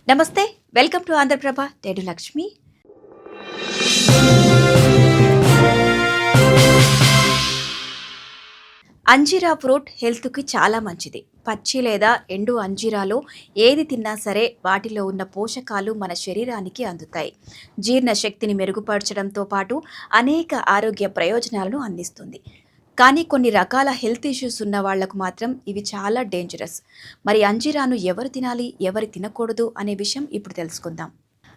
నమస్తే. Welcome to Andhraprabha. నేను లక్ష్మి. అంజీరా ఫ్రూట్ హెల్త్‌కి చాలా మంచిది. పచ్చి లేదా ఎండు అంజీరాలో ఏది తిన్నా సరే వాటిలో ఉన్న పోషకాలు మన శరీరానికి అందుతాయి. జీర్ణ శక్తిని మెరుగుపరచడంతో పాటు అనేక ఆరోగ్య ప్రయోజనాలను అందిస్తుంది. కానీ కొన్ని రకాల హెల్త్ ఇష్యూస్ ఉన్న వాళ్లకు మాత్రం ఇవి చాలా డేంజరస్. మరి అంజీరాను ఎవరు తినాలి, ఎవరు తినకూడదు అనే విషయం ఇప్పుడు తెలుసుకుందాం.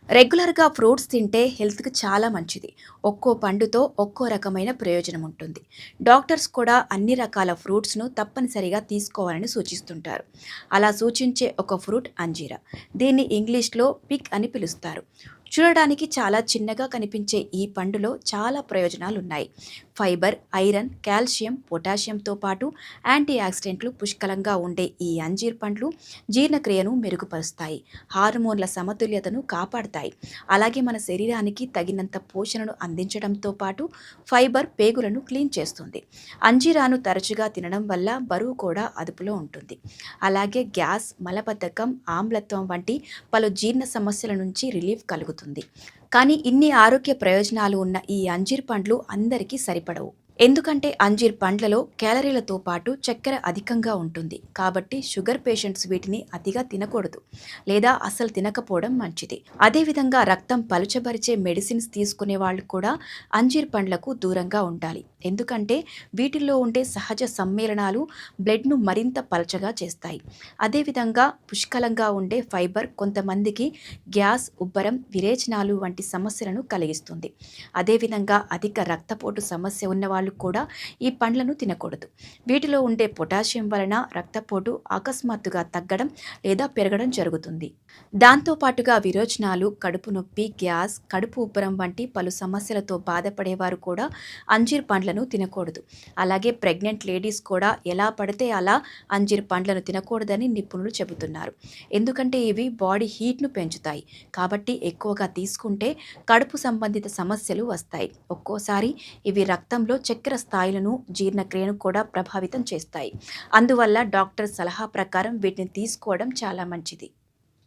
రెగ్యులర్గా ఫ్రూట్స్ తింటే హెల్త్కి చాలా మంచిది. ఒక్కో పండుతో ఒక్కో రకమైన ప్రయోజనం ఉంటుంది. డాక్టర్స్ కూడా అన్ని రకాల ఫ్రూట్స్ను తప్పనిసరిగా తీసుకోవాలని సూచిస్తుంటారు. అలా సూచించే ఒక ఫ్రూట్ అంజీరా. దీన్ని ఇంగ్లీష్లో పిగ్ అని పిలుస్తారు. చూడడానికి చాలా చిన్నగా కనిపించే ఈ పండులో చాలా ప్రయోజనాలు ఉన్నాయి. ఫైబర్, ఐరన్, కాల్షియం, పొటాషియంతో పాటు యాంటీ ఆక్సిడెంట్లు పుష్కలంగా ఉండే ఈ అంజీర్ పండ్లు జీర్ణక్రియను మెరుగుపరుస్తాయి, హార్మోన్ల సమతుల్యతను కాపాడతాయి. అలాగే మన శరీరానికి తగినంత పోషణను అందించడంతో పాటు ఫైబర్ పేగులను క్లీన్ చేస్తుంది. అంజీరాను తరచుగా తినడం వల్ల బరువు కూడా అదుపులో ఉంటుంది. అలాగే గ్యాస్, మలబద్ధకం, ఆమ్లత్వం వంటి పలు జీర్ణ సమస్యల నుంచి రిలీఫ్ కలుగుతుంది. కానీ ఇన్ని ఆరోగ్య ప్రయోజనాలు ఉన్న ఈ అంజీర్ పండ్లు అందరికీ సరిపడవు. ఎందుకంటే అంజీర్ పండ్లలో క్యాలరీలతో పాటు చక్కెర అధికంగా ఉంటుంది. కాబట్టి షుగర్ పేషెంట్స్ వీటిని అతిగా తినకూడదు లేదా అస్సలు తినకపోవడం మంచిది. అదేవిధంగా రక్తం పలుచబరిచే మెడిసిన్స్ తీసుకునే వాళ్ళు కూడా అంజీర్ పండ్లకు దూరంగా ఉండాలి. ఎందుకంటే వీటిల్లో ఉండే సహజ సమ్మేళనాలు బ్లడ్ను మరింత పలచగా చేస్తాయి. అదేవిధంగా పుష్కలంగా ఉండే ఫైబర్ కొంతమందికి గ్యాస్, ఉబ్బరం, విరేచనాలు వంటి సమస్యలను కలిగిస్తుంది. అదేవిధంగా అధిక రక్తపోటు సమస్య ఉన్న వాళ్ళు కూడా ఈ పండ్లను తినకూడదు. వీటిలో ఉండే పొటాషియం వలన రక్తపోటు అకస్మాత్తుగా తగ్గడం లేదా పెరగడం జరుగుతుంది. దాంతోపాటుగా విరోచనాలు, కడుపు నొప్పి, గ్యాస్, కడుపు ఉబ్బరం వంటి పలు సమస్యలతో బాధపడేవారు కూడా అంజీర్ పండ్లను తినకూడదు. అలాగే ప్రెగ్నెంట్ లేడీస్ కూడా ఎలా పడితే అలా అంజీర్ పండ్లను తినకూడదని నిపుణులు చెబుతున్నారు. ఎందుకంటే ఇవి బాడీ హీట్ను పెంచుతాయి. కాబట్టి ఎక్కువగా తీసుకుంటే కడుపు సంబంధిత సమస్యలు వస్తాయి. ఒక్కోసారి ఇవి రక్తంలో చక్కెర స్థాయిలను, జీర్ణక్రియను కూడా ప్రభావితం చేస్తాయి. అందువల్ల డాక్టర్ సలహా ప్రకారం వీటిని తీసుకోవడం చాలా మంచిది.